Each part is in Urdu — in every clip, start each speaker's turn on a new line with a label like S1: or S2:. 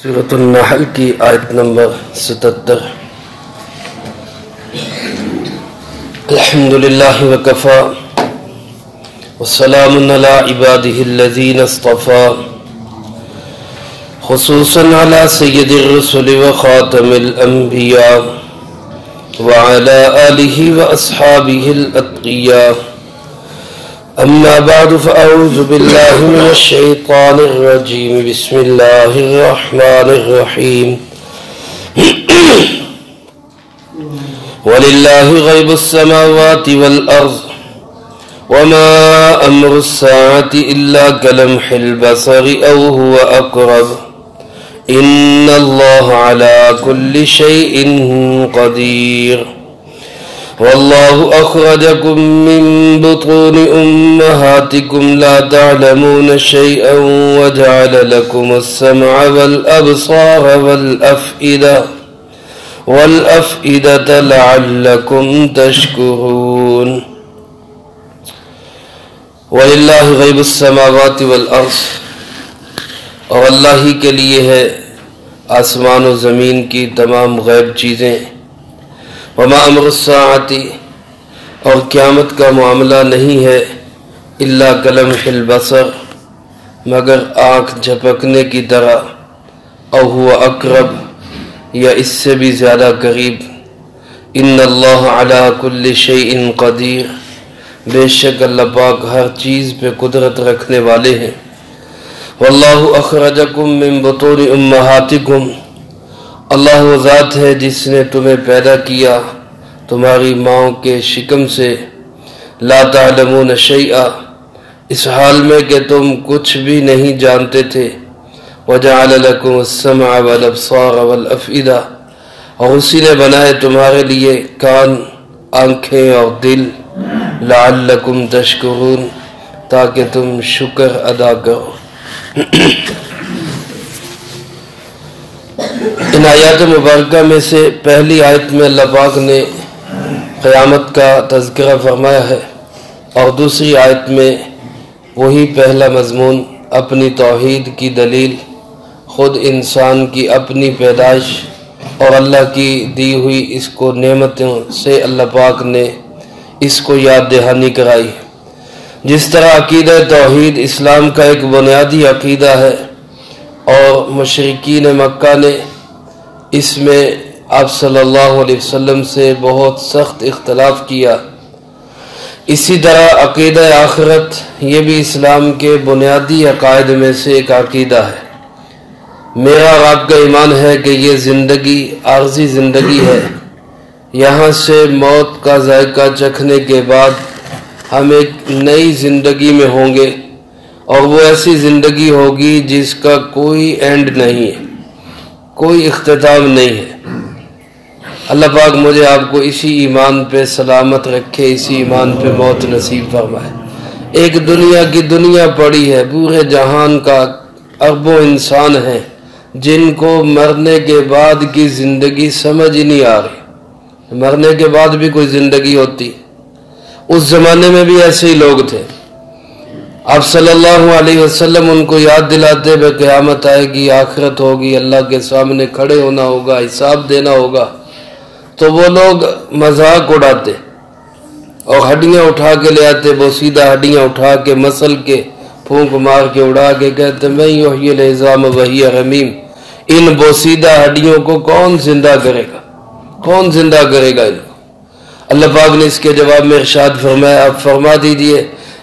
S1: سورة النحل کی آیت نمبر 77۔ الحمدللہ وکفا والسلام علی عباده الذین اصطفى خصوصا علی سید الرسل وخاتم الانبیاء وعلى آلہ واصحابہ الاتقیاء، اما بعد فاعوذ باللہ من الشیطان الرجیم، بسم اللہ الرحمن الرحیم۔ وَلِلَّهِ غَيْبُ السَّمَاوَاتِ وَالْأَرْضِ وَمَا أَمْرُ السَّاعَةِ إِلَّا كَلَمْحِ الْبَصَرِ أَوْ هُوَ أَقْرَبُ إِنَّ اللَّهَ عَلَى كُلِّ شَيْءٍ قَدِيرٌ۔ وَاللَّهُ أَخْرَجَكُم مِّن بُطُونِ أُمَّهَاتِكُمْ لَا تَعْلَمُونَ شَيْئًا وَجَعَلَ لَكُمُ السَّمْعَ وَالْأَبْصَارَ وَالْأَفْئِدَةَ لَعَلَّكُمْ تَشْكُرُونَ۔ وَلِلَّهِ غَيْبُ السَّمَاوَاتِ وَالْأَرْضِ، اور اللہ ہی کے لیے ہے آسمان و زمین کی تمام غیب چیزیں۔ وَمَا أَمْرُ السَّاعَةِ، اور قیامت کا معاملہ نہیں ہے إِلَّا كَلَمْحِ الْبَصَرِ، مگر آنکھ جھپکنے کی طرح، أَوْ هُوَ أَقْرَبُ، یا اس سے بھی زیادہ قریب۔ ان اللہ علی کل شیء قدیر، بے شک اللہ پاک ہر چیز پہ قدرت رکھنے والے ہیں۔ واللہ اخرجکم من بطون امہاتکم، اللہ وہ ذات ہے جس نے تمہیں پیدا کیا تمہاری ماؤں کے شکم سے، لا تعلمون شیئا، اس حال میں کہ تم کچھ بھی نہیں جانتے تھے، وَجَعَلَ لَكُمُ السَّمْعَ وَالْأَبْصَارَ وَالْأَفْئِدَةَ، اور اسی نے بنائے تمہارے لیے کان، آنکھیں اور دل، لَعَلَّكُمْ تَشْكُرُونَ، تاکہ تم شکر ادا کرو۔ ان آیات مبارکہ میں سے پہلی آیت میں اللہ پاک نے قیامت کا تذکرہ فرمایا ہے، اور دوسری آیت میں وہی پہلا مضمون اپنی توحید کی دلیل، خود انسان کی اپنی پیدائش اور اللہ کی دی ہوئی اس کو نعمتوں سے اللہ پاک نے اس کو یاد دہانی کرائی۔ جس طرح عقیدہ توحید اسلام کا ایک بنیادی عقیدہ ہے، اور مشرکین مکہ نے اس میں آپ صلی اللہ علیہ وسلم سے بہت سخت اختلاف کیا، اسی طرح عقیدہ آخرت یہ بھی اسلام کے بنیادی عقائد میں سے ایک عقیدہ ہے۔ میرا اور آپ کا ایمان ہے کہ یہ زندگی عارضی زندگی ہے، یہاں سے موت کا ذائقہ چکھنے کے بعد ہم ایک نئی زندگی میں ہوں گے، اور وہ ایسی زندگی ہوگی جس کا کوئی اینڈ نہیں ہے، کوئی اختتام نہیں ہے۔ اللہ پاک مجھے آپ کو اسی ایمان پہ سلامت رکھے، اسی ایمان پہ موت نصیب فرمائے۔ ایک دنیا کی دنیا پڑی ہے، پورے جہان کا اربوں انسان ہیں جن کو مرنے کے بعد کی زندگی سمجھ ہی نہیں آ رہی، مرنے کے بعد بھی کوئی زندگی ہوتی۔ اس زمانے میں بھی ایسے ہی لوگ تھے، آپ صلی اللہ علیہ وسلم ان کو یاد دلاتے بے قیامت آئے گی، آخرت ہوگی، اللہ کے سامنے کھڑے ہونا ہوگا، حساب دینا ہوگا، تو وہ لوگ مذاق اڑاتے اور ہڈیاں اٹھا کے لے آتے، بوسیدہ ہڈیاں اٹھا کے مسل کے پھونک مار کے اڑا کے کہتے میں یحیی العظام وہی رمیم۔ ان بوسیدہ ہڈیوں کو کون زندہ کرے گا؟ کون زندہ کرے گا ان کو؟ اللہ پاک نے اس کے جواب میں ارشاد فرمایا، آپ فرما دیجئے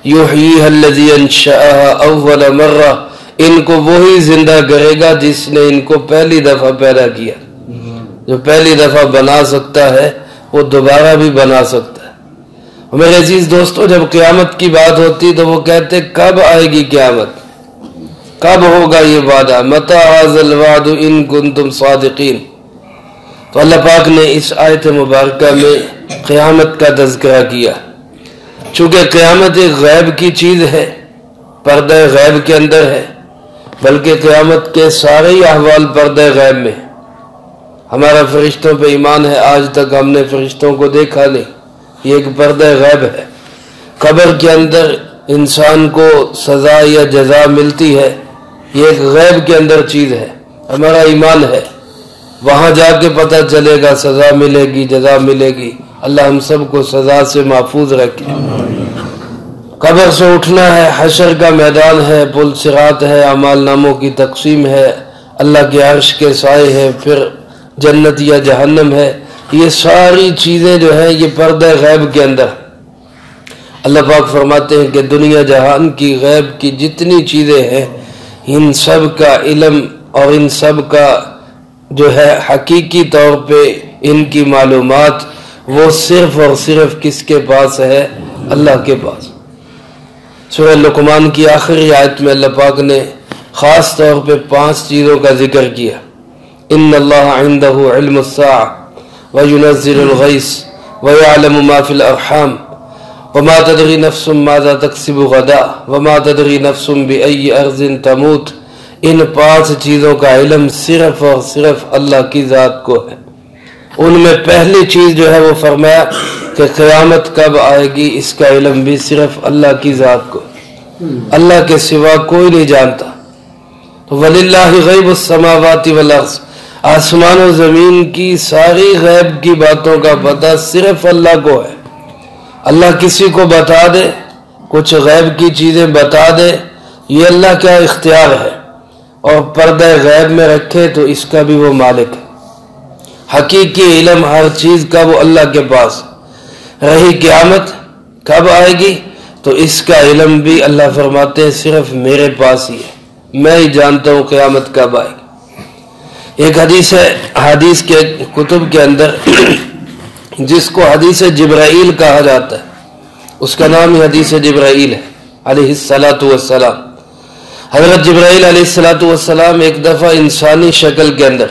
S1: یحییھا الذی انشأھا اول مرہ، ان کو وہی زندہ کرے گا جس نے ان کو پہلی دفعہ پیدا کیا۔ جو پہلی دفعہ بنا سکتا ہے وہ دوبارہ بھی بنا سکتا ہے۔ میرے عزیز دوستو، جب قیامت کی بات ہوتی تو وہ کہتے کب آئے گی قیامت، کب ہوگا یہ وعدہ، متی ھذا الوعد ان کنتم صادقین۔ تو اللہ پاک نے اس آیت مبارکہ میں قیامت کا تذکرہ کیا، چونکہ قیامت ایک غیب کی چیز ہے، پردہ غیب کے اندر ہے، بلکہ قیامت کے سارے ہی احوال پردہ غیب میں۔ ہمارا فرشتوں پہ ایمان ہے، آج تک ہم نے فرشتوں کو دیکھا نہیں، یہ ایک پردہ غیب ہے۔ قبر کے اندر انسان کو سزا یا جزا ملتی ہے، یہ ایک غیب کے اندر چیز ہے، ہمارا ایمان ہے، وہاں جا کے پتہ چلے گا، سزا ملے گی، جزا ملے گی۔ اللہ ہم سب کو سزا سے محفوظ رکھے۔ قبر سے اٹھنا ہے، حشر کا میدان ہے، پل صراط ہے، اعمال ناموں کی تقسیم ہے، اللہ کے عرش کے سائے ہے، پھر جنت یا جہنم ہے۔ یہ ساری چیزیں جو ہیں یہ پردہ غیب کے اندر۔ اللہ پاک فرماتے ہیں کہ دنیا جہان کی غیب کی جتنی چیزیں ہیں ان سب کا علم اور ان سب کا جو ہے حقیقی طور پہ ان کی معلومات وہ صرف اور صرف کس کے پاس ہے؟ اللہ کے پاس۔ سورہ لقمان کی آخری آیت میں اللہ پاک نے خاص طور پہ 5 چیزوں کا ذکر کیا۔ ان اللہ عندہ علم الساعہ وینزل الغیث ویعلم ما فی الارحام وما تدری نفس ماذا تکسب غدا وما تدری نفس بأی ارض تموت۔ ان 5 چیزوں کا علم صرف اور صرف اللہ کی ذات کو ہے۔ ان میں پہلی چیز جو ہے وہ فرمایا کہ قیامت کب آئے گی، اس کا علم بھی صرف اللہ کی ذات کو، اللہ کے سوا کوئی نہیں جانتا۔ تو وَلِلَّهِ غیب السماوات والارض، آسمان و زمین کی ساری غیب کی باتوں کا پتہ صرف اللہ کو ہے۔ اللہ کسی کو بتا دے، کچھ غیب کی چیزیں بتا دے، یہ اللہ کا اختیار ہے، اور پردہ غیب میں رکھے تو اس کا بھی وہ مالک ہے۔ حقیقی علم ہر چیز کا وہ اللہ کے پاس۔ رہی قیامت کب آئے گی تو اس کا علم بھی اللہ فرماتے ہیں صرف میرے پاس ہی ہے، میں ہی جانتا ہوں قیامت کب آئے گی۔ ایک حدیث ہے حدیث کے کتب کے اندر جس کو حدیث جبرائیل کہا جاتا ہے، اس کا نام ہی حدیث جبرائیل ہے علیہ السلام۔ حضرت جبرائیل علیہ السلام ایک دفعہ انسانی شکل کے اندر،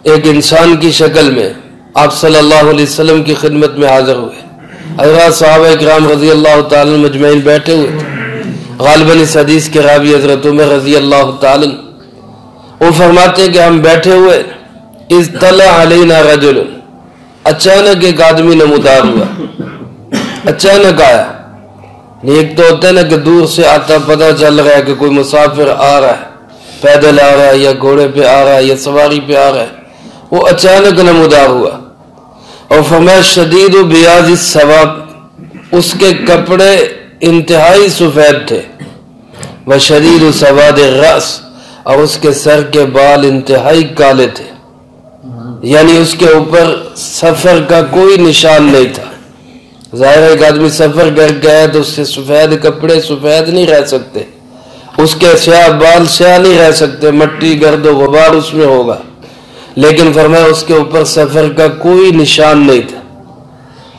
S1: ایک انسان کی شکل میں آپ صلی اللہ علیہ وسلم کی خدمت میں حاضر ہوئے۔ حضرات صحابہ اکرام رضی اللہ تعالیٰ مجمعین بیٹھے ہوئے تھے۔ غالباً اس حدیث کے راوی حضرت عمر رضی اللہ تعالیٰ، وہ فرماتے ہیں کہ ہم بیٹھے ہوئے، اذ طلع علینا رجل، اچانک ایک آدمی نمودار ہوا، اچانک آیا۔ ایک تو ہوتا ہے نا کہ دور سے آتا پتہ چل رہا ہے کہ کوئی مسافر آ رہا ہے، پیدل آ رہا ہے یا گھوڑے پہ آ رہا ہے یا سواری پہ آ رہا ہے، وہ اچانک نمودار ہوا۔ اور فرمایا شدید بیاض الثواب، اس کے کپڑے انتہائی سفید تھے، وشدید سواد الرأس، اور اس کے سر کے بال انتہائی کالے تھے، یعنی اس کے اوپر سفر کا کوئی نشان نہیں تھا۔ ظاہر ہے ایک آدمی سفر کر کے آیا تو اس سے سفید کپڑے سفید نہیں رہ سکتے، اس کے سیاہ بال سیاہ نہیں رہ سکتے، مٹی گرد و غبار اس میں ہوگا، لیکن فرمایا اس کے اوپر سفر کا کوئی نشان نہیں تھا۔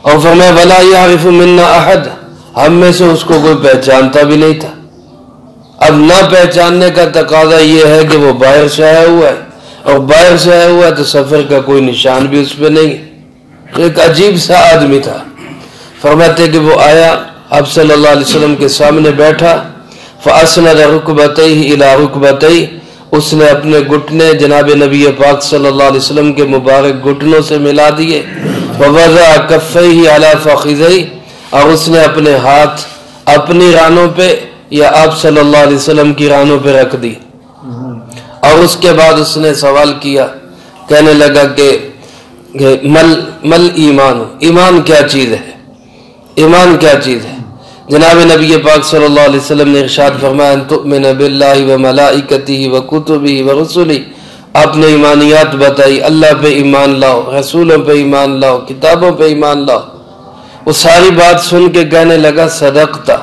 S1: اور فرمایا وَلَا يَعْرِفُ مِنَّا أَحَدٍ، ہم میں سے اس کو کوئی پہچانتا بھی نہیں تھا۔ اب نہ پہچاننے کا تقاضا یہ ہے کہ وہ باہر سے آیا ہوا ہے، اور باہر سے آیا ہوا ہے تو سفر کا کوئی نشان بھی اس پہ نہیں ہے۔ ایک عجیب سا آدمی تھا۔ فرماتے کہ وہ آیا، آپ صلی اللہ علیہ وسلم کے سامنے بیٹھا، فَأَسْنَدَ رُكْبَتَيْهِ إِلَىٰ رُكْبَتَيْهِ، اس نے اپنے گھٹنے جناب نبی پاک صلی اللہ علیہ وسلم کے مبارک گھٹنوں سے ملا دیے، وَوَضَعَ كَفَّيْهِ عَلَىٰ فَخِذَيْهِ، اور اس نے اپنے ہاتھ اپنی رانوں پہ یا آپ صلی اللہ علیہ وسلم کی رانوں پہ رکھ دی، اور اس کے بعد اس نے سوال کیا، کہنے لگا کہ مل ایمان، ایمان کیا چیز ہے، ایمان کیا چیز ہے؟ جناب نبی پاک صلی اللہ علیہ وسلم نے ارشاد فرمایا ان تؤمن باللہ وملائکتہ وکتبہ ورسلہ، آپ نے ایمانیات بتائی، اللہ پہ ایمان لاؤ، رسولوں پہ ایمان لاؤ، کتابوں پہ ایمان لاؤ۔ وہ ساری بات سن کے کہنے لگا صدقتا،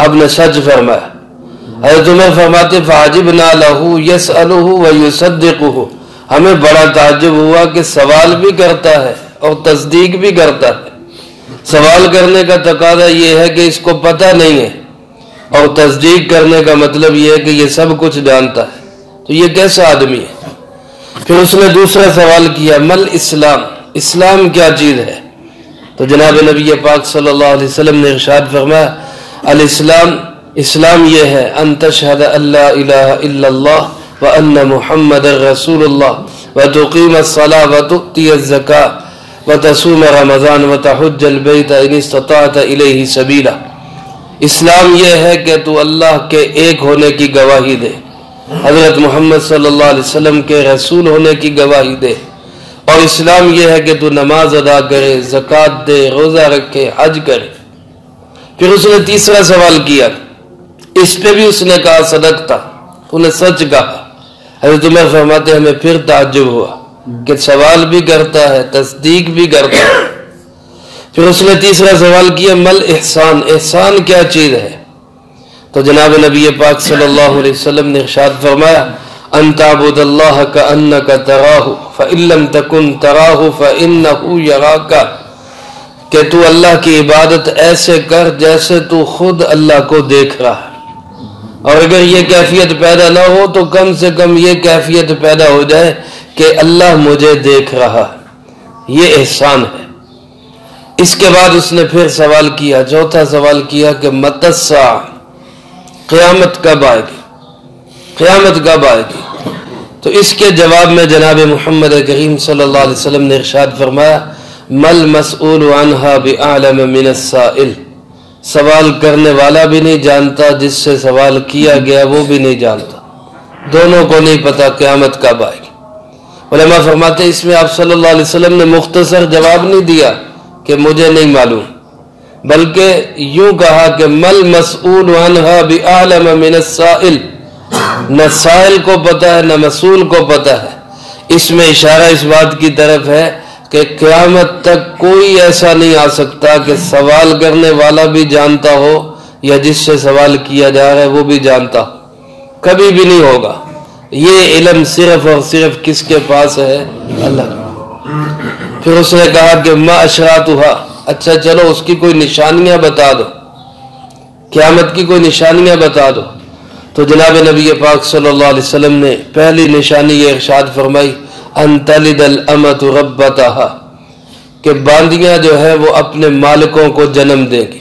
S1: آپ نے سچ فرمایا۔ حضرت عمر فرماتے فعجبنا لہ یسألہ ویصدقہ، ہمیں بڑا تعجب ہوا کہ سوال بھی کرتا ہے اور تصدیق بھی کرتا ہے۔ سوال کرنے کا تقاضا یہ ہے کہ اس کو پتہ نہیں ہے، اور تصدیق کرنے کا مطلب یہ ہے کہ یہ سب کچھ جانتا ہے، تو یہ کیسا آدمی ہے؟ پھر اس نے دوسرا سوال کیا مل اسلام، اسلام کیا چیز ہے؟ تو جناب نبی پاک صلی اللہ علیہ وسلم نے ارشاد فرمایا الاسلام، اسلام یہ ہے ان تشہد ان لا الہ الا اللہ وان محمد رسول اللہ وتقیم الصلاۃ وتؤتی الزکاۃ وتصوم رمضان وتحج البیت ان استطعت الیہ سبیلا۔ اسلام یہ ہے کہ تو اللہ کے ایک ہونے کی گواہی دے، حضرت محمد صلی اللہ علیہ وسلم کے رسول ہونے کی گواہی دے، اور اسلام یہ ہے کہ تو نماز ادا کرے، زکوٰۃ دے، روزہ رکھے، حج کرے۔ پھر اس نے تیسرا سوال کیا، اس پہ بھی اس نے کہا صدقتا، تو نے سچ کہا۔ حضرت عمر فرماتے ہیں ہمیں پھر تعجب ہوا کہ سوال بھی کرتا ہے، تصدیق بھی کرتا ہے۔ پھر اس نے تیسرا سوال کیا مل احسان، احسان کیا چیز ہے؟ تو جناب نبی پاک صلی اللہ علیہ وسلم نے ارشاد فرمایا ان تعبد اللہ کأنک تراہ فإن لم تکن تراہ فإنہ یراک، کہ تو اللہ کی عبادت ایسے کر جیسے تو خود اللہ کو دیکھ رہا ہے، اور اگر یہ کیفیت پیدا نہ ہو تو کم سے کم یہ کیفیت پیدا ہو جائے کہ اللہ مجھے دیکھ رہا ہے۔ یہ احسان ہے۔ اس کے بعد اس نے پھر سوال کیا، چوتھا سوال کیا کہ متی الساعہ، قیامت کب آئے گی، قیامت کب آئے گی؟ تو اس کے جواب میں جناب محمد کریم صلی اللہ علیہ وسلم نے ارشاد فرمایا مل مسئول عنہا بأعلم من السائل، سوال کرنے والا بھی نہیں جانتا، جس سے سوال کیا گیا وہ بھی نہیں جانتا، دونوں کو نہیں پتا قیامت کب آئے گی۔ علماء فرماتے ہیں اس میں آپ صلی اللہ علیہ وسلم نے مختصر جواب نہیں دیا کہ مجھے نہیں معلوم، بلکہ یوں کہا کہ مل مسئول عنہا بأعلم من السائل، نہ سائل کو پتا ہے نہ مسئول کو پتا ہے۔ اس میں اشارہ اس بات کی طرف ہے کہ قیامت تک کوئی ایسا نہیں آ سکتا کہ سوال کرنے والا بھی جانتا ہو یا جس سے سوال کیا جا رہا ہے وہ بھی جانتا ہو، کبھی بھی نہیں ہوگا۔ یہ علم صرف اور صرف کس کے پاس ہے؟ اللہ کا۔ پھر اس نے کہا کہ ما اشراطھا، اچھا چلو اس کی کوئی نشانیاں بتا دو، قیامت کی کوئی نشانیاں بتا دو۔ تو جناب نبی پاک صلی اللہ علیہ وسلم نے پہلی نشانی یہ ارشاد فرمائی ان تلد الامۃ ربتھا، کہ باندیاں جو ہے وہ اپنے مالکوں کو جنم دے گی،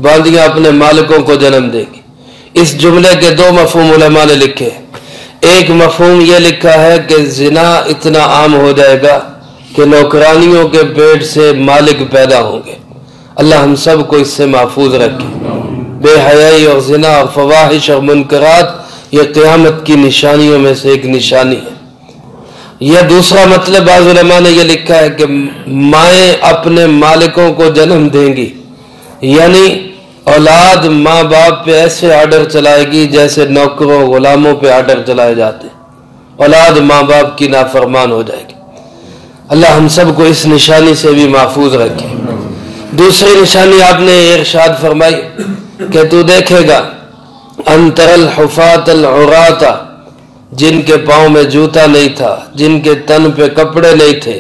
S1: باندیاں اپنے مالکوں کو جنم دے گی۔ اس جملے کے دو مفہوم علماء نے لکھے۔ ایک مفہوم یہ لکھا ہے کہ زنا اتنا عام ہو جائے گا کہ نوکرانیوں کے پیٹ سے مالک پیدا ہوں گے۔ اللہ ہم سب کو اس سے محفوظ رکھے۔ بے حیائی اور زنا اور فواحش اور منکرات یہ قیامت کی نشانیوں میں سے ایک نشانی ہے۔ یہ دوسرا مطلب بعض علماء نے یہ لکھا ہے کہ مائیں اپنے مالکوں کو جنم دیں گی، یعنی اولاد ماں باپ پہ ایسے آرڈر چلائے گی جیسے نوکروں غلاموں پہ آرڈر چلائے جاتے، اولاد ماں باپ کی نافرمان ہو جائے گی۔ اللہ ہم سب کو اس نشانی سے بھی محفوظ رکھے۔ دوسری نشانی آپ نے ارشاد فرمائی کہ تو دیکھے گا ان تر الحفاة العراة، جن کے پاؤں میں جوتا نہیں تھا، جن کے تن پہ کپڑے نہیں تھے،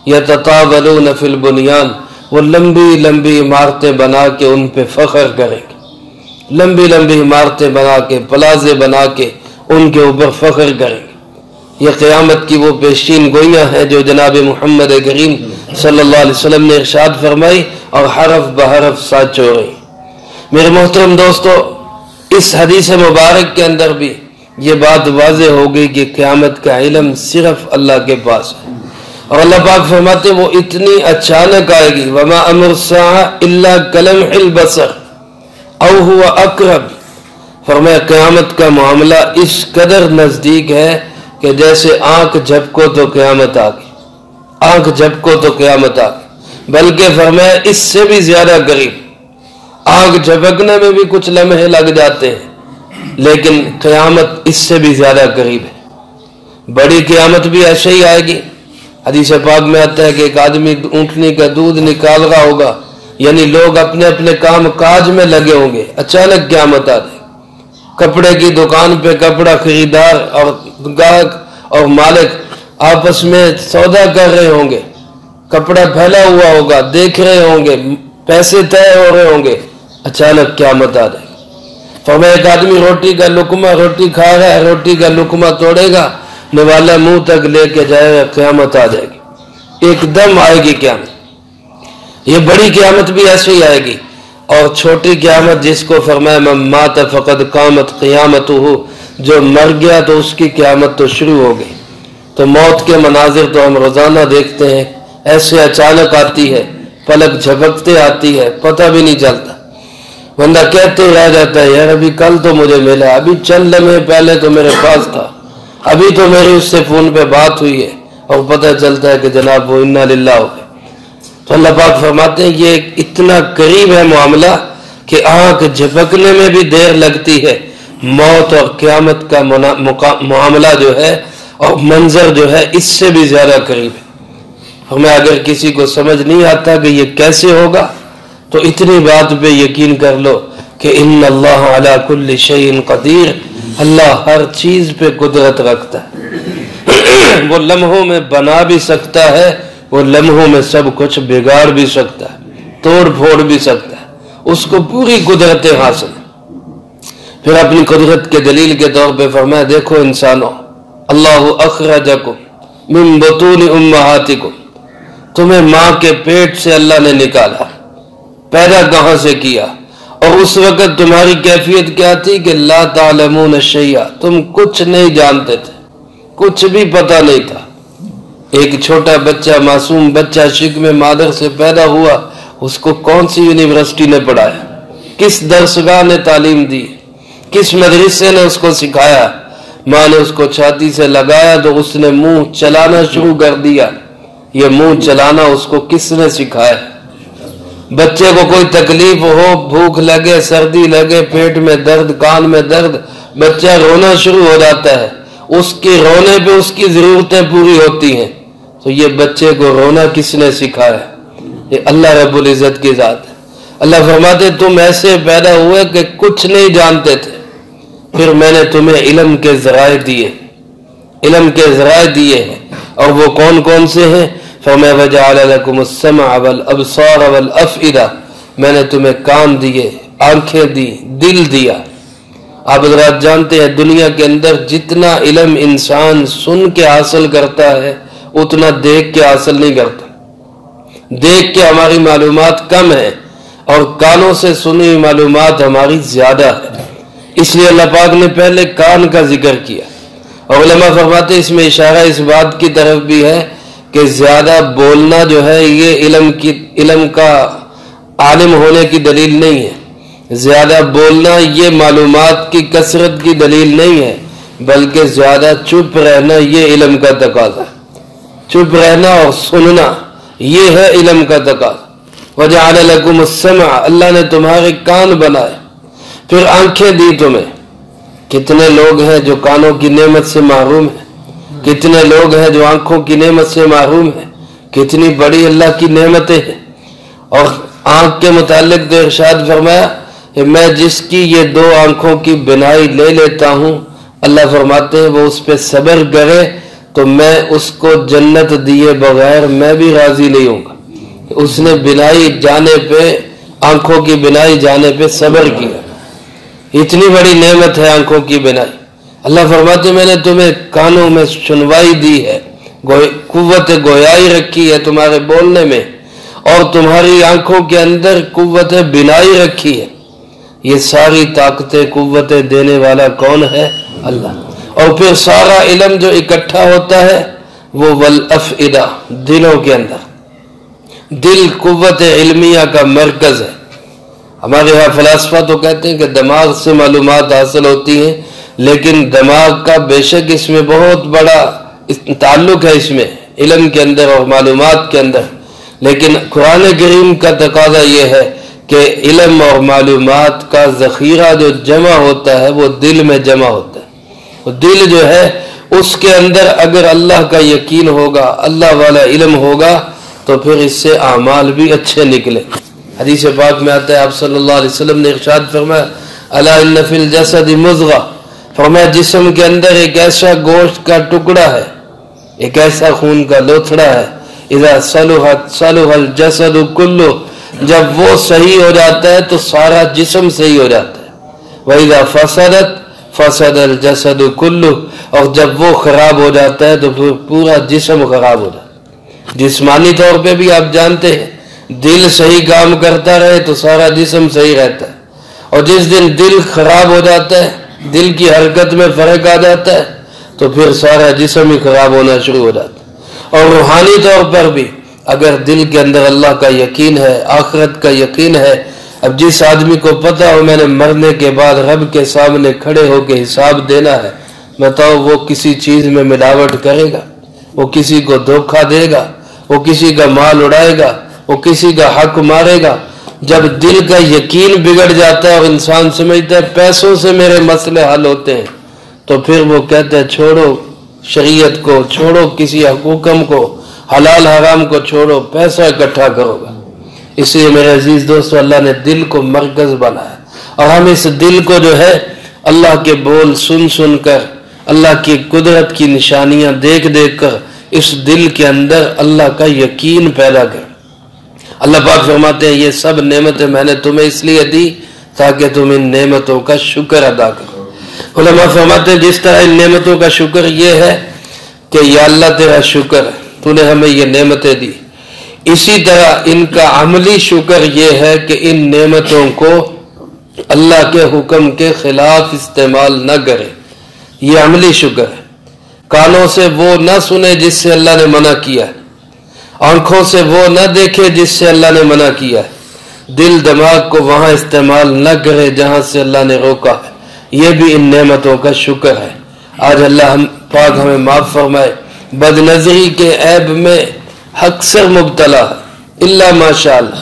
S1: یتطاولون فی البنیان، وہ لمبی لمبی عمارتیں بنا کے ان پہ فخر کریں گے، لمبی لمبی عمارتیں بنا کے پلازے بنا کے ان کے اوپر فخر کریں گے۔ یہ قیامت کی وہ پیشین گوئیاں ہیں جو جناب محمد کریم صلی اللہ علیہ وسلم نے ارشاد فرمائی اور حرف بحرف سچ ہو رہی۔ میرے محترم دوستو، اس حدیث مبارک کے اندر بھی یہ بات واضح ہو گئی کہ قیامت کا علم صرف اللہ کے پاس ہے، اور اللہ پاک فرماتے وہ اتنی اچانک آئے گی وما امر الساعہ الا کلمح البصر او هو اقرب۔ فرمایا قیامت کا معاملہ اس قدر نزدیک ہے کہ جیسے آنکھ جھپکو تو قیامت آ گئی، آنکھ جھپکو تو قیامت آ گئی، بلکہ فرمایا اس سے بھی زیادہ قریب۔ آنکھ جھپکنے میں بھی کچھ لمحے لگ جاتے ہیں، لیکن قیامت اس سے بھی زیادہ قریب ہے۔ بڑی قیامت بھی ایسے ہی آئے گی۔ حدیث پاک میں آتا ہے کہ ایک آدمی اونٹنی کا دودھ نکال رہا ہوگا، یعنی لوگ اپنے اپنے کام کاج میں لگے ہوں گے، اچانک قیامت آ جائے۔ کپڑے کی دکان پہ کپڑا خریدار اور گاہک اور مالک آپس میں سودا کر رہے ہوں گے، کپڑا پھیلا ہوا ہوگا، دیکھ رہے ہوں گے، پیسے طے ہو رہے ہوں گے، اچانک قیامت آ جائے گی۔ فرمایا ایک آدمی روٹی کا لقمہ روٹی کھا رہا ہے، روٹی کا لقمہ توڑے گا، نوالا منہ تک لے کے جائے گا، قیامت آ جائے گی، ایک دم آئے گی قیامت۔ یہ بڑی قیامت بھی ایسے ہی آئے گی، اور چھوٹی قیامت جس کو فرمایا من مات فقد قامت قیامتہ، جو مر گیا تو اس کی قیامت تو شروع ہو گئی۔ تو موت کے مناظر تو ہم روزانہ دیکھتے ہیں، ایسے اچانک آتی ہے، پلک جھپکتے آتی ہے، پتہ بھی نہیں چلتا۔ بندہ کہتے ہی رہ جاتا ہے یار ابھی کل تو مجھے ملا، ابھی چند لمحے پہلے تو میرے پاس تھا، ابھی تو میری اس سے فون پہ بات ہوئی ہے، اور پتہ چلتا ہے کہ جناب وہ انا للہ ہو گئے۔ تو اللہ پاک فرماتے ہیں یہ اتنا قریب ہے معاملہ کہ آنکھ جھپکنے میں بھی دیر لگتی ہے، موت اور قیامت کا معاملہ جو ہے اور منظر جو ہے اس سے بھی زیادہ قریب ہے۔ ہمیں اگر کسی کو سمجھ نہیں آتا کہ یہ کیسے ہوگا تو اتنی بات پہ یقین کر لو کہ ان اللہ علی کل شیء قدیر، اللہ ہر چیز پہ قدرت رکھتا ہے، وہ لمحوں میں بنا بھی سکتا ہے، وہ لمحوں میں سب کچھ بگاڑ بھی سکتا ہے، توڑ پھوڑ بھی سکتا ہے، اس کو پوری قدرتیں حاصل ہیں۔ پھر اپنی قدرت کے دلیل کے طور پہ فرمایا دیکھو انسانوں، اللہ اخرجکم من بطون امہاتکم، تمہیں ماں کے پیٹ سے اللہ نے نکالا، پیدا کہاں سے کیا، اور اس وقت تمہاری کیفیت کیا تھی کہ لا تعلمون شیئا، تم کچھ نہیں جانتے تھے، کچھ بھی پتہ نہیں تھا۔ ایک چھوٹا بچہ، معصوم بچہ شکم مادر سے پیدا ہوا، اس کو کون سی یونیورسٹی نے پڑھایا، کس درسگاہ نے تعلیم دی، کس مدرسے نے اس کو سکھایا؟ ماں نے اس کو چھاتی سے لگایا تو اس نے منہ چلانا شروع کر دیا۔ یہ منہ چلانا اس کو کس نے سکھایا؟ بچے کو کوئی تکلیف ہو، بھوک لگے، سردی لگے، پیٹ میں درد، کان میں درد، بچہ رونا شروع ہو جاتا ہے، اس کے رونے پہ اس کی ضرورتیں پوری ہوتی ہیں، تو یہ بچے کو رونا کس نے سکھایا؟ یہ اللہ رب العزت کی ذات ہے۔ اللہ فرماتے تم ایسے پیدا ہوئے کہ کچھ نہیں جانتے تھے، پھر میں نے تمہیں علم کے ذرائع دیے، علم کے ذرائع دیے ہیں، اور وہ کون کون سے ہیں؟ فرمایا وَجَعَلَ لَكُمُ السَّمْعَ وَالْأَبْصَارَ وَالْأَفْئِدَةَ، میں نے تمہیں کان دیے، آنکھیں دی، دل دیا۔ آپ حضرات جانتے ہیں دنیا کے اندر جتنا علم انسان سن کے حاصل کرتا ہے اتنا دیکھ کے حاصل نہیں کرتا۔ دیکھ کے ہماری معلومات کم ہے اور کانوں سے سنی معلومات ہماری زیادہ ہے، اس لیے اللہ پاک نے پہلے کان کا ذکر کیا، اور علماء فرماتے ہیں اس میں اشارہ اس بات کی طرف بھی ہے کہ زیادہ بولنا جو ہے یہ علم کا عالم ہونے کی دلیل نہیں ہے، زیادہ بولنا یہ معلومات کی کثرت کی دلیل نہیں ہے، بلکہ زیادہ چپ رہنا یہ علم کا تقاضا ہے۔ چپ رہنا اور سننا یہ ہے علم کا تقاضا۔ وَجَعَلَ لَكُمُ السَّمْعَ، اللہ نے تمہارے کان بنائے، پھر آنکھیں دی تمہیں۔ کتنے لوگ ہیں جو کانوں کی نعمت سے محروم ہیں، کتنے لوگ ہیں جو آنکھوں کی نعمت سے محروم ہیں، کتنی بڑی اللہ کی نعمتیں ہیں۔ اور آنکھ کے متعلق تو ارشاد فرمایا کہ میں جس کی یہ دو آنکھوں کی بنائی لے لیتا ہوں، اللہ فرماتے ہیں وہ اس پہ صبر کرے تو میں اس کو جنت دیے بغیر میں بھی راضی نہیں ہوں گا۔ اس نے بنائی جانے پہ، آنکھوں کی بنائی جانے پہ صبر کیا، اتنی بڑی نعمت ہے آنکھوں کی بنائی۔ اللہ فرماتے میں نے تمہیں کانوں میں سنوائی دی ہے، قوت گویائی رکھی ہے تمہارے بولنے میں، اور تمہاری آنکھوں کے اندر قوت بنائی رکھی ہے۔ یہ ساری طاقتیں قوتیں دینے والا کون ہے؟ اللہ۔ اور پھر سارا علم جو اکٹھا ہوتا ہے وہ والافئدہ، دلوں کے اندر، دل قوت علمیہ کا مرکز ہے۔ ہمارے یہاں فلاسفہ تو کہتے ہیں کہ دماغ سے معلومات حاصل ہوتی ہیں، لیکن دماغ کا بے شک اس میں بہت بڑا تعلق ہے، اس میں علم کے اندر اور معلومات کے اندر، لیکن قرآن کریم کا تقاضا یہ ہے کہ علم اور معلومات کا ذخیرہ جو جمع ہوتا ہے وہ دل میں جمع ہوتا ہے۔ وہ دل جو ہے اس کے اندر اگر اللہ کا یقین ہوگا، اللہ والا علم ہوگا تو پھر اس سے اعمال بھی اچھے نکلے۔ حدیث پاک میں آتا ہے آپ صلی اللہ علیہ وسلم نے ارشاد فرمایا الا ان فی الجسد مضغہ، فرمایا جسم کے اندر ایک ایسا گوشت کا ٹکڑا ہے، ایک ایسا خون کا لوتھڑا ہے، اذا صلحت صلح الجسد کلہ، جب وہ صحیح ہو جاتا ہے تو سارا جسم صحیح ہو جاتا ہے، وَإِذَا فَسَدَتْ فَسَدَ الْجَسَدُ كُلُّهُ، اور جب وہ خراب ہو جاتا ہے تو پھر پورا جسم خراب ہو جاتا ہے۔ جسمانی طور پہ بھی آپ جانتے ہیں دل صحیح کام کرتا رہے تو سارا جسم صحیح رہتا ہے، اور جس دن دل خراب ہو جاتا ہے، دل کی حرکت میں فرق آ جاتا ہے تو پھر سارا جسم ہی خراب ہونا شروع ہو جاتا ہے۔ اور روحانی طور پر بھی اگر دل کے اندر اللہ کا یقین ہے، آخرت کا یقین ہے، اب جس آدمی کو پتا ہو میں نے مرنے کے بعد رب کے سامنے کھڑے ہو کے حساب دینا ہے، بتاؤ وہ کسی چیز میں ملاوٹ کرے گا؟ وہ کسی کو دھوکہ دے گا؟ وہ کسی کا مال اڑائے گا؟ وہ کسی کا حق مارے گا؟ جب دل کا یقین بگڑ جاتا ہے اور انسان سمجھتا ہے پیسوں سے میرے مسئلے حل ہوتے ہیں، تو پھر وہ کہتا ہے چھوڑو شریعت کو، چھوڑو کسی حکم کو، حلال حرام کو چھوڑو، پیسہ اکٹھا کرو گا۔ اس لیے میرے عزیز دوستو، اللہ نے دل کو مرکز بنایا، اور ہم اس دل کو جو ہے اللہ کے بول سن سن کر، اللہ کی قدرت کی نشانیاں دیکھ دیکھ کر اس دل کے اندر اللہ کا یقین پیدا کر۔ اللہ پاک فرماتے ہیں یہ سب نعمتیں میں نے تمہیں اس لیے دی تاکہ تم ان نعمتوں کا شکر ادا کرو۔ علماء فرماتے ہیں جس طرح ان نعمتوں کا شکر یہ ہے کہ یا اللہ تیرا شکر ہے تو نے ہمیں یہ نعمتیں دی، اسی طرح ان کا عملی شکر یہ ہے کہ ان نعمتوں کو اللہ کے حکم کے خلاف استعمال نہ کرے، یہ عملی شکر ہے۔ کانوں سے وہ نہ سنے جس سے اللہ نے منع کیا ہے، آنکھوں سے وہ نہ دیکھے جس سے اللہ نے منع کیا ہے، دل دماغ کو وہاں استعمال نہ کرے جہاں سے اللہ نے روکا ہے، یہ بھی ان نعمتوں کا شکر ہے۔ آج اللہ پاک ہمیں معاف فرمائے، بد نظری کے عیب میں اکثر مبتلا ہے، الا ماشاءاللہ۔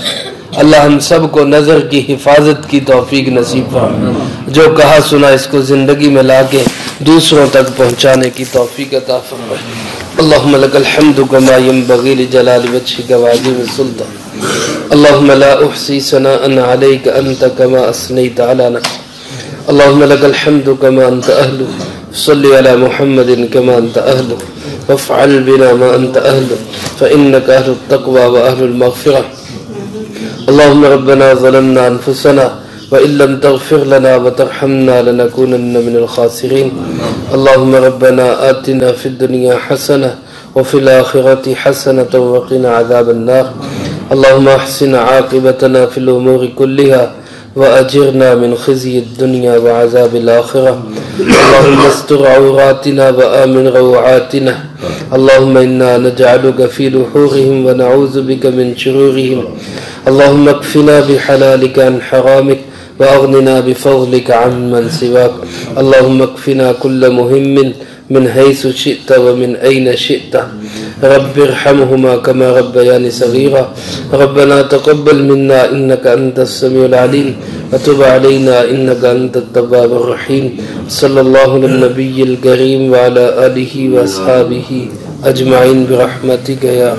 S1: اللہ ہم سب کو نظر کی حفاظت کی توفیق نصیب فرمائے، جو کہا سنا اس کو زندگی میں لا کے دوسروں تک پہنچانے کی توفیق عطا فرمائے۔ اللہم لک الحمد کما ینبغی لجلال وجہک وعظیم سلطانک، اللہم لا احصی ثناء علیک انت کما اثنیت علی نفسک، اللہم لک الحمد کما انت اہل، صلی علی محمد کما انت اہل، وافعل بنا ما انت اہل، فانک اہل التقوی واہل المغفرہ۔ اللهم ربنا ظلمنا أنفسنا وإن لم تغفر لنا وترحمنا لنكونن من الخاسرين. اللهم ربنا آتنا في الدنيا حسنة وفي الآخرة حسنة وقنا عذاب النار. اللهم احسن عاقبتنا في الأمور كلها وأجرنا من خزي الدنيا وعذاب الآخرة. اللهم استر عوراتنا وآمن روعاتنا. اللهم إنا نجعلك في نحورهم ونعوذ بك من شرورهم. اللهم اكفنا بحلالك عن حرامك وأغننا بفضلك عن من سواك. اللهم اكفنا كل مهم من حيث شئت ومن أين شئت. رب ارحمهما كما ربياني صغيرا. ربنا تقبل منا إنك أنت السميع العليم وتب علينا إنك أنت التواب الرحيم. صلى الله على النبي الكريم وعلى آله وأصحابه أجمعين برحمتك يا